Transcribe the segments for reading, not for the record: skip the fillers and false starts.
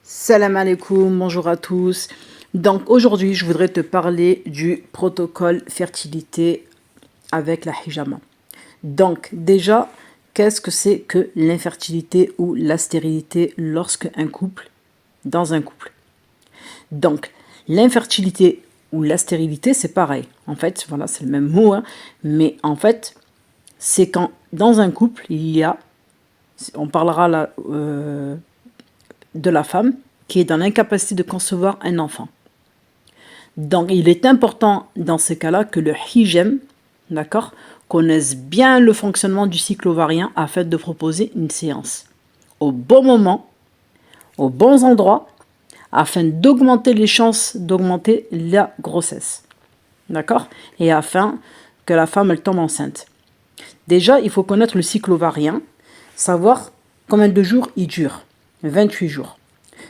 Salam alaikum, bonjour à tous. Donc aujourd'hui, je voudrais te parler du protocole fertilité avec la hijama. Donc déjà, qu'est-ce que c'est que l'infertilité ou la stérilité dans un couple? Donc l'infertilité ou la stérilité, c'est pareil. En fait, voilà, c'est le même mot, hein, mais en fait, c'est quand dans un couple, on parlera là, de la femme qui est dans l'incapacité de concevoir un enfant. Donc, il est important dans ces cas-là que le hijam, d'accord, connaisse bien le fonctionnement du cycle ovarien afin de proposer une séance au bon moment, aux bons endroits, afin d'augmenter les chances d'augmenter la grossesse. D'accord? Et afin que la femme elle tombe enceinte. Déjà, il faut connaître le cycle ovarien, savoir combien de jours il dure. 28 jours.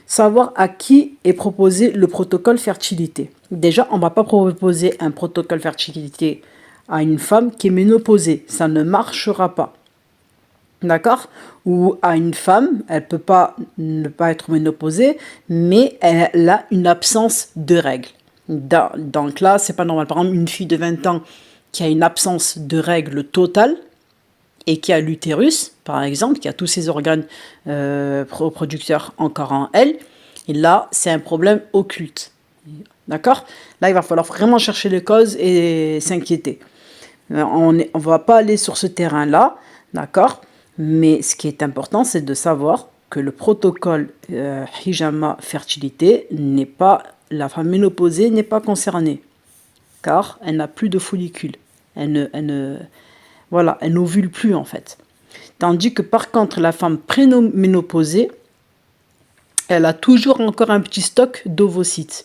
Savoir à qui est proposé le protocole fertilité. Déjà, on ne va pas proposer un protocole fertilité à une femme qui est ménopausée. Ça ne marchera pas. D'accord? Ou à une femme, elle ne peut pas ne pas être ménopausée, mais elle a une absence de règles. Donc là, c'est pas normal. Par exemple, une fille de 20 ans qui a une absence de règles totale, et qui a l'utérus, par exemple, qui a tous ses organes reproducteurs encore en elle, et là, c'est un problème occulte. D'accord? Là, il va falloir vraiment chercher les causes et s'inquiéter. On ne va pas aller sur ce terrain-là, d'accord? Mais ce qui est important, c'est de savoir que le protocole hijama fertilité n'est pas, la femme ménopausée n'est pas concernée, car elle n'a plus de follicules. Voilà, elle n'ovule plus en fait. Tandis que par contre, la femme préménopausée, elle a toujours encore un petit stock d'ovocytes.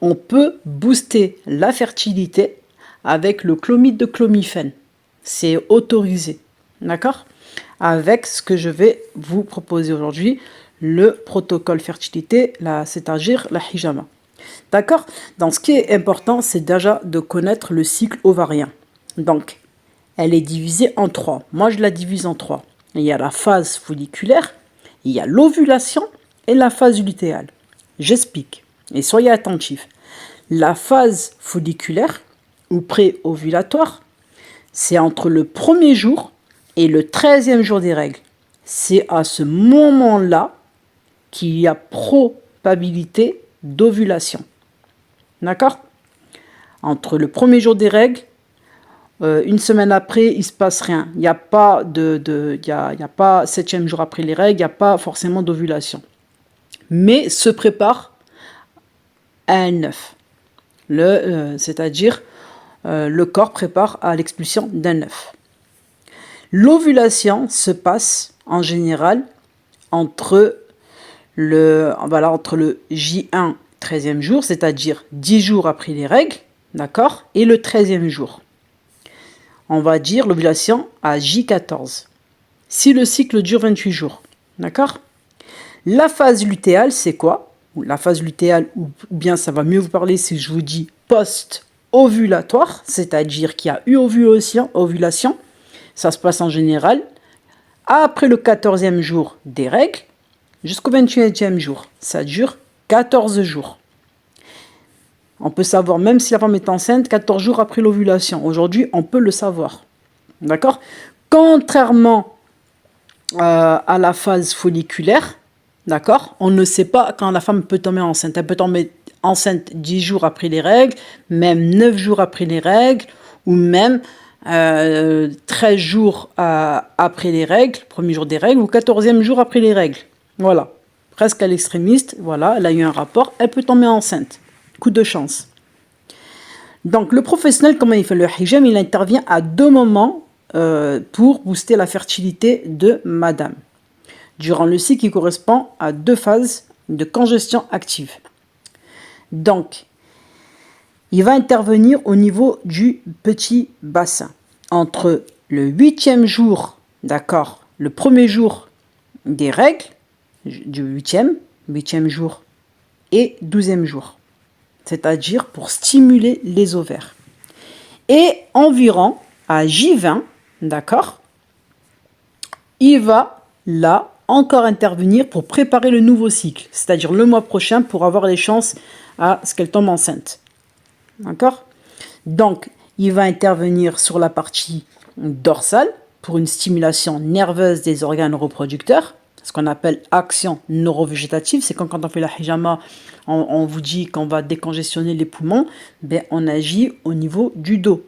On peut booster la fertilité avec le chlomide de chlomifène. C'est autorisé. D'accord? Avec ce que je vais vous proposer aujourd'hui, le protocole fertilité, c'est-à-dire la hijama. D'accord? Donc, ce qui est important, c'est déjà de connaître le cycle ovarien. Donc, elle est divisée en trois. Moi, je la divise en trois. Il y a la phase folliculaire, il y a l'ovulation et la phase lutéale. J'explique et soyez attentifs. La phase folliculaire ou pré-ovulatoire, c'est entre le premier jour et le 13e jour des règles. C'est à ce moment-là qu'il y a probabilité d'ovulation. D'accord? Entre le premier jour des règles, une semaine après, il ne se passe rien. Il n'y a pas y a pas 7e jour après les règles, il n'y a pas forcément d'ovulation. Mais se prépare à un œuf. C'est-à-dire, le corps prépare à l'expulsion d'un œuf. L'ovulation se passe en général entre le J1, 13e jour, c'est-à-dire 10 jours après les règles, d'accord, et le 13e jour. On va dire l'ovulation à J14. Si le cycle dure 28 jours. D'accord? La phase lutéale, c'est quoi? La phase lutéale, ou bien ça va mieux vous parler si je vous dis post-ovulatoire, c'est-à-dire qu'il y a eu ovulation. Ça se passe en général après le 14e jour des règles jusqu'au 28e jour. Ça dure 14 jours. On peut savoir, même si la femme est enceinte, 14 jours après l'ovulation. Aujourd'hui, on peut le savoir. D'accord? Contrairement à la phase folliculaire, d'accord? On ne sait pas quand la femme peut tomber enceinte. Elle peut tomber enceinte 10 jours après les règles, même 9 jours après les règles, ou même 13 jours après les règles, premier jour des règles, ou 14e jour après les règles. Voilà. Presque à l'extrémiste, voilà, elle a eu un rapport, elle peut tomber enceinte. Coup de chance. Donc, le professionnel, comment il fait le hijam? Il intervient à deux moments pour booster la fertilité de madame. Durant le cycle qui correspond à deux phases de congestion active. Donc, il va intervenir au niveau du petit bassin. Entre le 8e jour, d'accord, le premier jour des règles, du 8e jour et 12e jour. C'est-à-dire pour stimuler les ovaires. Et environ à J20, d'accord, il va là encore intervenir pour préparer le nouveau cycle, c'est-à-dire le mois prochain pour avoir les chances à ce qu'elle tombe enceinte. D'accord? Donc, il va intervenir sur la partie dorsale pour une stimulation nerveuse des organes reproducteurs, ce qu'on appelle action neurovégétative. C'est quand on fait la hijama, on vous dit qu'on va décongestionner les poumons, ben on agit au niveau du dos.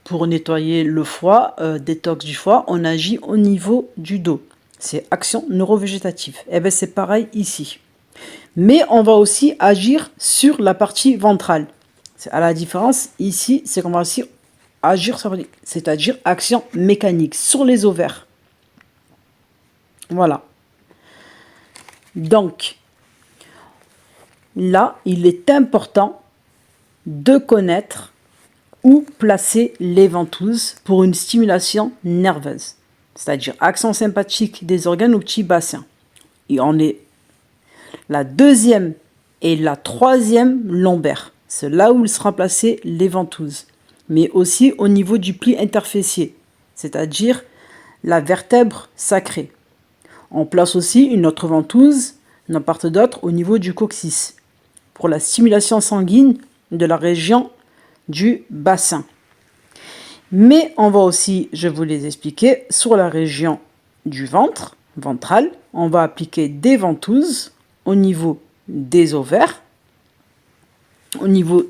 Pour nettoyer le foie, détox du foie, on agit au niveau du dos. C'est action neurovégétative. Et bien c'est pareil ici. Mais on va aussi agir sur la partie ventrale. À la différence, ici, c'est qu'on va aussi agir sur, c'est-à-dire action mécanique sur les ovaires. Voilà. Donc, là, il est important de connaître où placer les ventouses pour une stimulation nerveuse, c'est-à-dire action sympathique des organes au petit bassin. Et on est la deuxième et la troisième lombaire. C'est là où il sera placé les ventouses, mais aussi au niveau du pli interfessier, c'est-à-dire la vertèbre sacrée. On place aussi une autre ventouse, d'un part d'autre, au niveau du coccyx, pour la stimulation sanguine de la région du bassin. Mais on va aussi, je vous les expliquer, sur la région du ventre, ventrale, on va appliquer des ventouses au niveau des ovaires, au niveau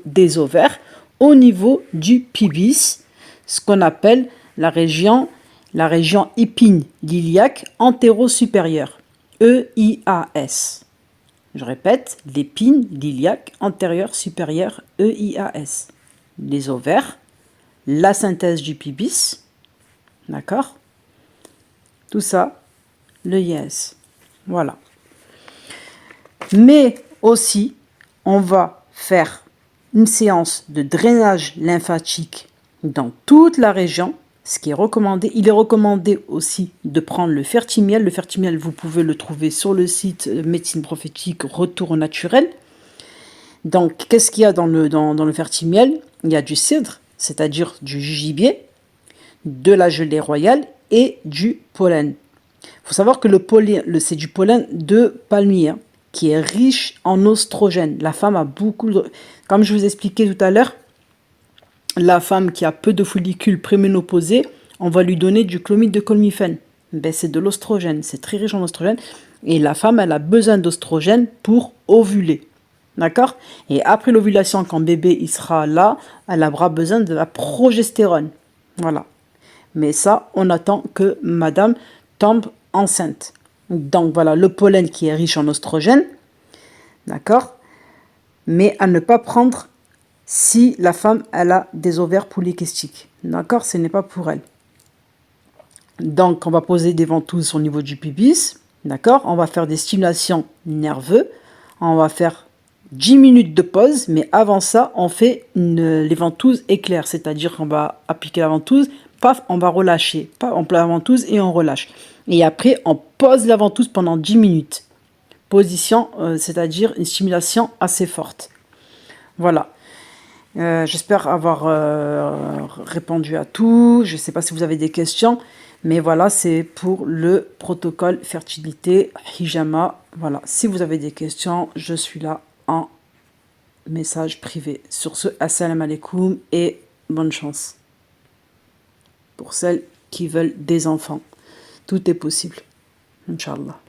du pubis, ce qu'on appelle la région épine-iliaque antéro-supérieure, EIAS. Je répète, l'épine iliaque antérieure supérieure, EIAS. Les ovaires, la synthèse du pubis, d'accord? Tout ça, le IAS. Voilà. Mais aussi, on va faire une séance de drainage lymphatique dans toute la région, ce qui est recommandé. Il est recommandé aussi de prendre le fertimiel. Le fertimiel, vous pouvez le trouver sur le site Médecine prophétique Retour au naturel. Donc, qu'est-ce qu'il y a dans le fertimiel? Il y a du cidre, c'est-à-dire du gibier, de la gelée royale et du pollen. Il faut savoir que le pollen, c'est du pollen de palmier, hein, qui est riche en oestrogène. La femme a beaucoup de... Comme je vous expliquais tout à l'heure, la femme qui a peu de follicules préménopausés, on va lui donner du chlomide de colmipène. Ben, c'est de l'oestrogène, c'est très riche en oestrogène. Et la femme, elle a besoin d'oestrogène pour ovuler. D'accord? Et après l'ovulation, quand bébé il sera là, elle aura besoin de la progestérone. Voilà. Mais ça, on attend que madame tombe enceinte. Donc voilà, le pollen qui est riche en oestrogène. D'accord? Mais à ne pas prendre si la femme elle a des ovaires polykystiques. D'accord? Ce n'est pas pour elle. Donc on va poser des ventouses au niveau du pubis. D'accord? On va faire des stimulations nerveuses. On va faire 10 minutes de pause, mais avant ça, on fait les ventouses éclairs, c'est-à-dire qu'on va appliquer la ventouse, paf, on va relâcher, paf, on place la ventouse et on relâche. Et après, on pose la ventouse pendant 10 minutes. Position, c'est-à-dire une stimulation assez forte. Voilà. J'espère avoir répondu à tout. Je ne sais pas si vous avez des questions, mais voilà, c'est pour le protocole fertilité hijama. Voilà, si vous avez des questions, je suis là en message privé. Sur ce, assalamu alaikum et bonne chance pour celles qui veulent des enfants. Tout est possible, Inch'Allah.